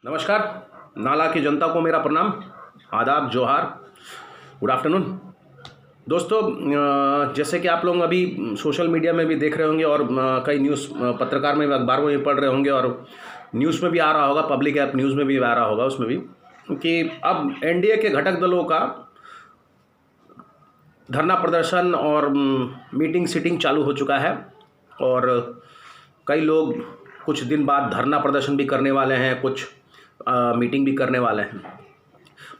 नमस्कार। नाला की जनता को मेरा प्रणाम, आदाब, जोहार, गुड आफ्टरनून। दोस्तों, जैसे कि आप लोग अभी सोशल मीडिया में भी देख रहे होंगे और कई न्यूज़ पत्रकार में भी, अखबारों में भी पढ़ रहे होंगे और न्यूज़ में भी आ रहा होगा, पब्लिक ऐप न्यूज़ में भी आ रहा होगा, उसमें भी कि अब एनडीए के घटक दलों का धरना प्रदर्शन और मीटिंग सीटिंग चालू हो चुका है और कई लोग कुछ दिन बाद धरना प्रदर्शन भी करने वाले हैं, कुछ मीटिंग भी करने वाले हैं।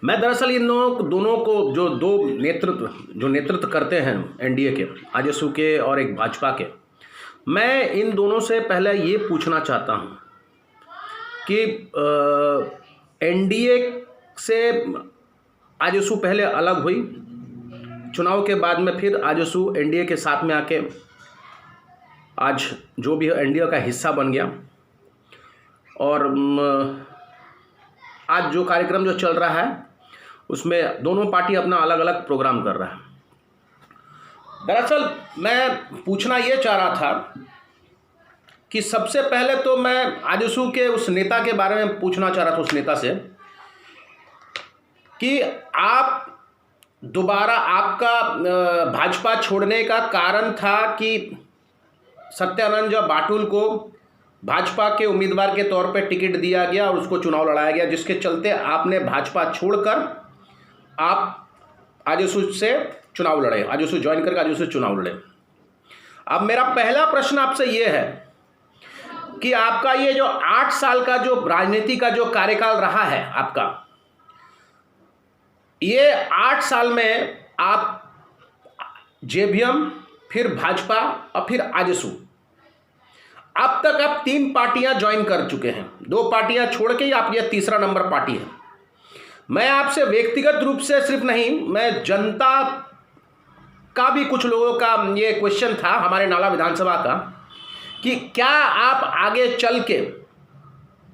मैं दरअसल इन दोनों को जो नेतृत्व करते हैं एनडीए के, आजसू के और एक भाजपा के, मैं इन दोनों से पहले ये पूछना चाहता हूँ कि एनडीए से आजसू पहले अलग हुई, चुनाव के बाद में फिर आजसू एनडीए के साथ में आके आज जो भी एनडीए का हिस्सा बन गया और आज जो कार्यक्रम जो चल रहा है उसमें दोनों पार्टी अपना अलग अलग प्रोग्राम कर रहा है। दरअसल मैं पूछना ये चाह रहा था कि सबसे पहले तो मैं आजसू के उस नेता के बारे में पूछना चाह रहा था, उस नेता से कि आप दोबारा, आपका भाजपा छोड़ने का कारण था कि सत्यानंद बाटुल को भाजपा के उम्मीदवार के तौर पर टिकट दिया गया और उसको चुनाव लड़ाया गया, जिसके चलते आपने भाजपा छोड़कर आप आजसू से चुनाव लड़े, आजसू ज्वाइन करके आजसू से चुनाव लड़े। अब मेरा पहला प्रश्न आपसे ये है कि आपका ये जो 8 साल का जो राजनीति का जो कार्यकाल रहा है आपका, ये 8 साल में आप जेवीएम, फिर भाजपा और फिर आजसू, अब तक आप 3 पार्टियां ज्वाइन कर चुके हैं। 2 पार्टियां छोड़ के आप ये तीसरा नंबर पार्टी है। मैं आपसे व्यक्तिगत रूप से सिर्फ नहीं, मैं जनता का भी, कुछ लोगों का ये क्वेश्चन था हमारे नाला विधानसभा का कि क्या आप आगे चल के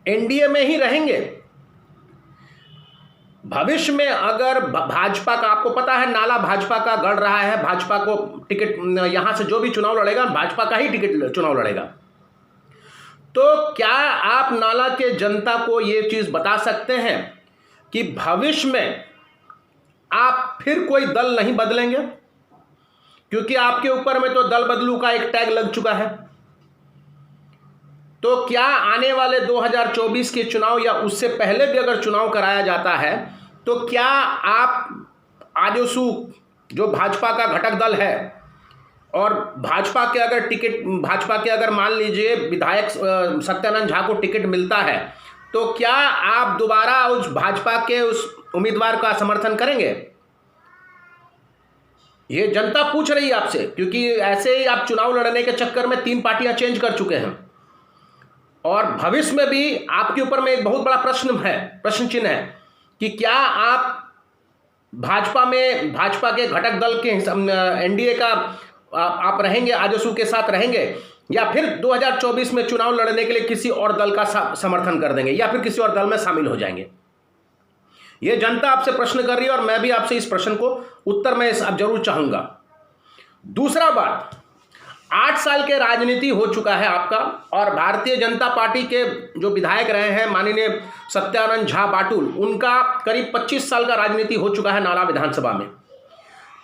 एनडीए में ही रहेंगे? भविष्य में अगर भाजपा का, आपको पता है नाला भाजपा का गढ़ रहा है, भाजपा को टिकट, यहां से जो भी चुनाव लड़ेगा भाजपा का ही टिकट चुनाव लड़ेगा, तो क्या आप नाला के जनता को ये चीज बता सकते हैं कि भविष्य में आप फिर कोई दल नहीं बदलेंगे? क्योंकि आपके ऊपर में तो दल बदलू का एक टैग लग चुका है। तो क्या आने वाले 2024 के चुनाव या उससे पहले भी अगर चुनाव कराया जाता है तो क्या आप आजसू जो भाजपा का घटक दल है और भाजपा के अगर टिकट, भाजपा के अगर मान लीजिए विधायक सत्यानंद झा को टिकट मिलता है, तो क्या आप दोबारा उस भाजपा के उस उम्मीदवार का समर्थन करेंगे? ये जनता पूछ रही है आपसे, क्योंकि ऐसे ही आप चुनाव लड़ने के चक्कर में 3 पार्टियां चेंज कर चुके हैं और भविष्य में भी आपके ऊपर में एक बहुत बड़ा प्रश्न चिन्ह है कि क्या आप भाजपा में, भाजपा के घटक दल के एनडीए का आप रहेंगे, आजसू के साथ रहेंगे, या फिर 2024 में चुनाव लड़ने के लिए किसी और दल का समर्थन कर देंगे या फिर किसी और दल में शामिल हो जाएंगे? यह जनता आपसे प्रश्न कर रही है और मैं भी आपसे इस प्रश्न को उत्तर में अब जरूर चाहूंगा। दूसरा बात, 8 साल के राजनीति हो चुका है आपका और भारतीय जनता पार्टी के जो विधायक रहे हैं माननीय सत्यानंद झा बाटुल, उनका करीब 25 साल का राजनीति हो चुका है नाला विधानसभा में।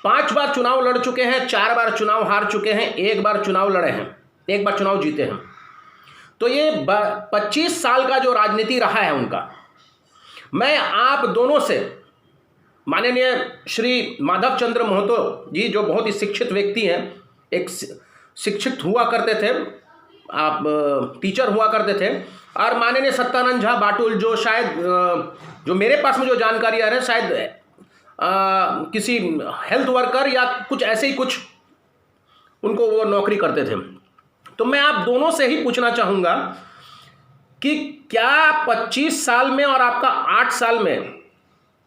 5 बार चुनाव लड़ चुके हैं, 4 बार चुनाव हार चुके हैं, 1 बार चुनाव लड़े हैं, 1 बार चुनाव जीते हैं। तो ये 25 साल का जो राजनीति रहा है उनका, मैं आप दोनों से, माननीय श्री माधव चंद्र महतो जी जो बहुत ही शिक्षित व्यक्ति हैं, एक शिक्षित हुआ करते थे, आप टीचर हुआ करते थे, और माननीय सत्यानंद झा बाटुल जो शायद, जो मेरे पास में जो जानकारी आ रही है, शायद किसी हेल्थ वर्कर या कुछ ऐसे ही कुछ उनको वो नौकरी करते थे। तो मैं आप दोनों से ही पूछना चाहूँगा कि क्या 25 साल में और आपका 8 साल में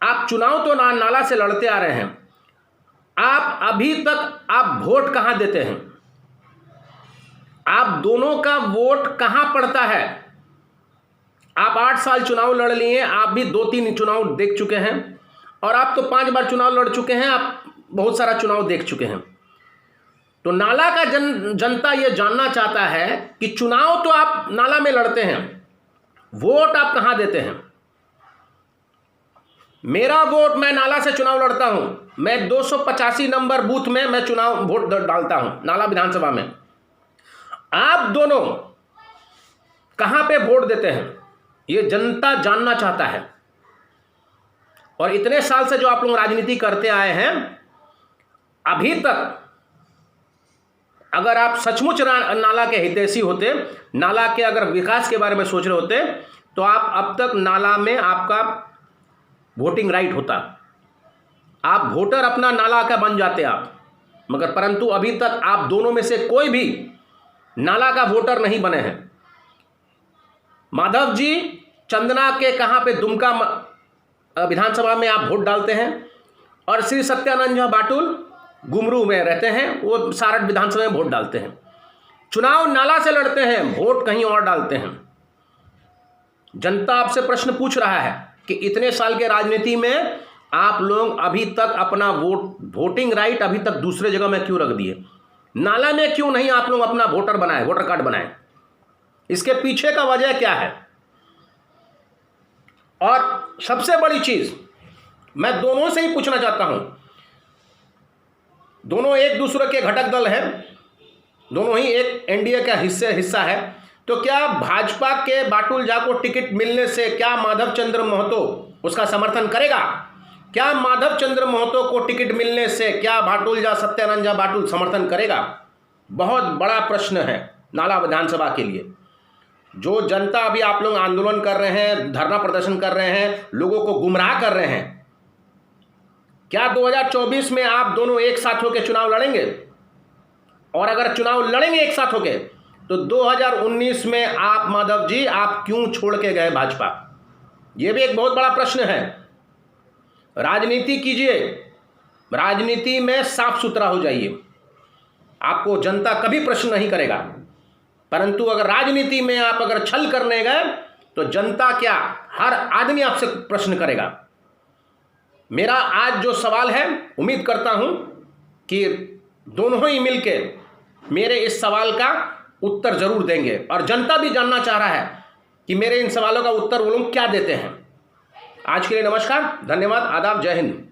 आप चुनाव तो नाला से लड़ते आ रहे हैं, आप अभी तक आप वोट कहाँ देते हैं? आप दोनों का वोट कहाँ पड़ता है? आप 8 साल चुनाव लड़ लिए, आप भी 2-3 चुनाव देख चुके हैं और आप तो 5 बार चुनाव लड़ चुके हैं, आप बहुत सारा चुनाव देख चुके हैं। तो नाला का जनता ये जानना चाहता है कि चुनाव तो आप नाला में लड़ते हैं, वोट आप कहां देते हैं? मेरा वोट, मैं नाला से चुनाव लड़ता हूं, मैं 285 नंबर बूथ में मैं चुनाव वोट डालता हूं, नाला विधानसभा में। आप दोनों कहां पे वोट देते हैं ये जनता जानना चाहता है। और इतने साल से जो आप लोग राजनीति करते आए हैं, अभी तक अगर आप सचमुच नाला के हितैषी होते, नाला के अगर विकास के बारे में सोच रहे होते, तो आप अब तक नाला में आपका वोटिंग राइट होता, आप वोटर अपना नाला का बन जाते आप। मगर परंतु अभी तक आप दोनों में से कोई भी नाला का वोटर नहीं बने हैं। माधव जी चंदना के कहां पे दुमका विधानसभा में आप वोट डालते हैं, और श्री सत्यानंद बाटुल गुमरू में रहते हैं, वो सारठ विधानसभा में वोट डालते हैं। चुनाव नाला से लड़ते हैं, वोट कहीं और डालते हैं। जनता आपसे प्रश्न पूछ रहा है कि इतने साल के राजनीति में आप लोग अभी तक अपना वोटिंग राइट अभी तक दूसरे जगह में क्यों रख दिए? नाला में क्यों नहीं आप लोग अपना वोटर बनाए, वोटर कार्ड बनाए? इसके पीछे का वजह क्या है? और सबसे बड़ी चीज मैं दोनों से ही पूछना चाहता हूं, दोनों एक दूसरे के घटक दल हैं, दोनों ही एक एनडीए का हिस्सा है, तो क्या भाजपा के बाटुल झा को टिकट मिलने से क्या माधव चंद्र महतो उसका समर्थन करेगा? क्या माधव चंद्र महतो को टिकट मिलने से क्या बाटुल झा, सत्यानंद झा बाटुल समर्थन करेगा? बहुत बड़ा प्रश्न है नाला विधानसभा के लिए। जो जनता अभी आप लोग आंदोलन कर रहे हैं, धरना प्रदर्शन कर रहे हैं, लोगों को गुमराह कर रहे हैं, क्या 2024 में आप दोनों एक साथ होकर चुनाव लड़ेंगे? और अगर चुनाव लड़ेंगे एक साथ होकर, तो 2019 में आप माधव जी आप क्यों छोड़ के गए भाजपा? यह भी एक बहुत बड़ा प्रश्न है। राजनीति कीजिए, राजनीति में साफ सुथरा हो जाइए, आपको जनता कभी प्रश्न नहीं करेगा। परंतु अगर राजनीति में आप अगर छल करने गए, तो जनता क्या, हर आदमी आपसे प्रश्न करेगा। मेरा आज जो सवाल है, उम्मीद करता हूं कि दोनों ही मिलके मेरे इस सवाल का उत्तर जरूर देंगे, और जनता भी जानना चाह रहा है कि मेरे इन सवालों का उत्तर वो लोग क्या देते हैं। आज के लिए नमस्कार, धन्यवाद, आदाब, जय हिंद।